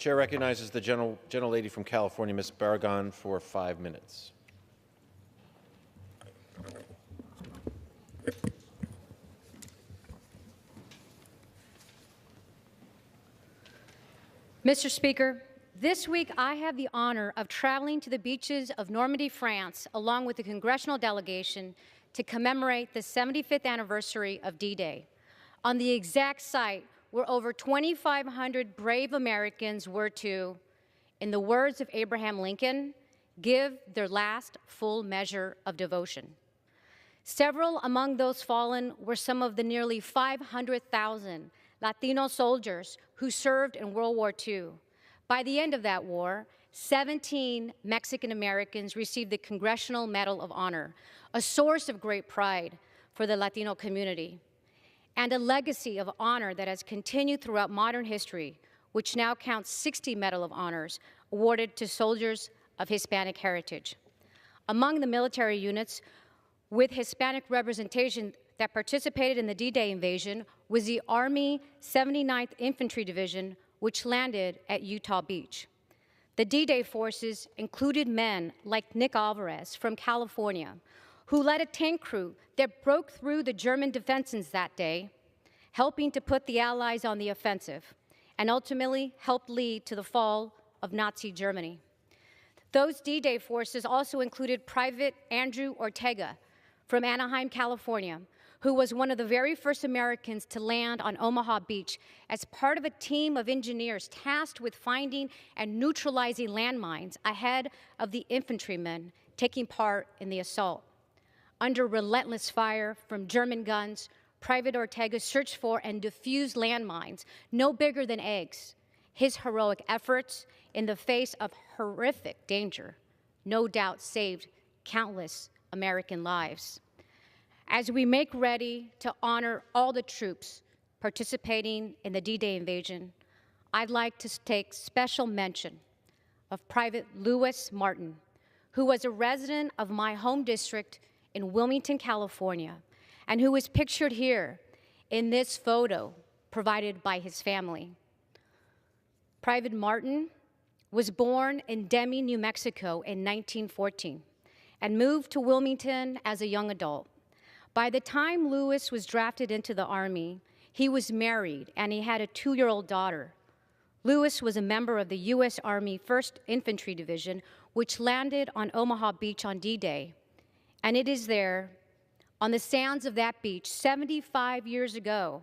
Chair recognizes the gentlelady from California, Ms. Barragán, for 5 minutes. Mr. Speaker, this week I have the honor of traveling to the beaches of Normandy, France, along with the congressional delegation to commemorate the 75th anniversary of D-Day, on the exact site where over 2,500 brave Americans were to, in the words of Abraham Lincoln, give their last full measure of devotion. Several among those fallen were some of the nearly 500,000 Latino soldiers who served in World War II. By the end of that war, 17 Mexican Americans received the Congressional Medal of Honor, a source of great pride for the Latino community, and a legacy of honor that has continued throughout modern history, which now counts 60 Medal of Honors awarded to soldiers of Hispanic heritage. Among the military units with Hispanic representation that participated in the D-Day invasion was the Army 79th Infantry Division, which landed at Utah Beach. The D-Day forces included men like Nick Alvarez from California, who led a tank crew that broke through the German defenses that day, helping to put the Allies on the offensive, and ultimately helped lead to the fall of Nazi Germany. Those D-Day forces also included Private Andrew Ortega from Anaheim, California, who was one of the very first Americans to land on Omaha Beach as part of a team of engineers tasked with finding and neutralizing landmines ahead of the infantrymen taking part in the assault. Under relentless fire from German guns, Private Ortega searched for and defused landmines no bigger than eggs. His heroic efforts in the face of horrific danger no doubt saved countless American lives. As we make ready to honor all the troops participating in the D-Day invasion, I'd like to take special mention of Private Louis Martin, who was a resident of my home district in Wilmington, California, and who is pictured here in this photo provided by his family. Private Martin was born in Demi, New Mexico in 1914 and moved to Wilmington as a young adult. By the time Louis was drafted into the Army, he was married and he had a 2-year-old daughter. Louis was a member of the U.S. Army 1st Infantry Division, which landed on Omaha Beach on D-Day. And it is there, on the sands of that beach, 75 years ago,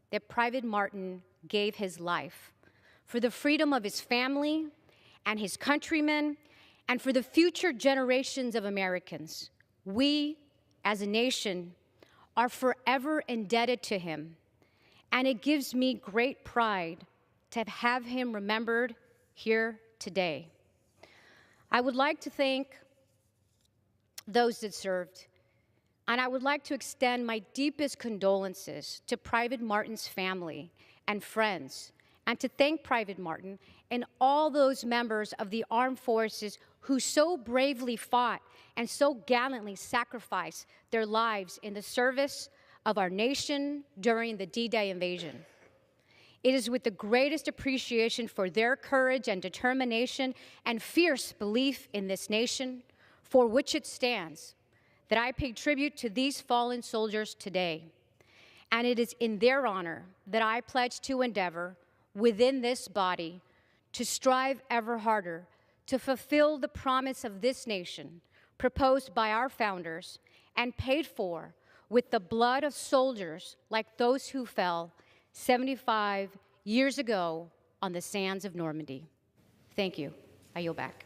that Private Martin gave his life for the freedom of his family and his countrymen, and for the future generations of Americans. We, as a nation, are forever indebted to him, and it gives me great pride to have him remembered here today. I would like to thank those that served, and I would like to extend my deepest condolences to Private Martin's family and friends, and to thank Private Martin and all those members of the armed forces who so bravely fought and so gallantly sacrificed their lives in the service of our nation during the D-Day invasion. It is with the greatest appreciation for their courage and determination and fierce belief in this nation for which it stands that I pay tribute to these fallen soldiers today. And it is in their honor that I pledge to endeavor within this body to strive ever harder to fulfill the promise of this nation proposed by our founders and paid for with the blood of soldiers like those who fell 75 years ago on the sands of Normandy. Thank you. I yield back.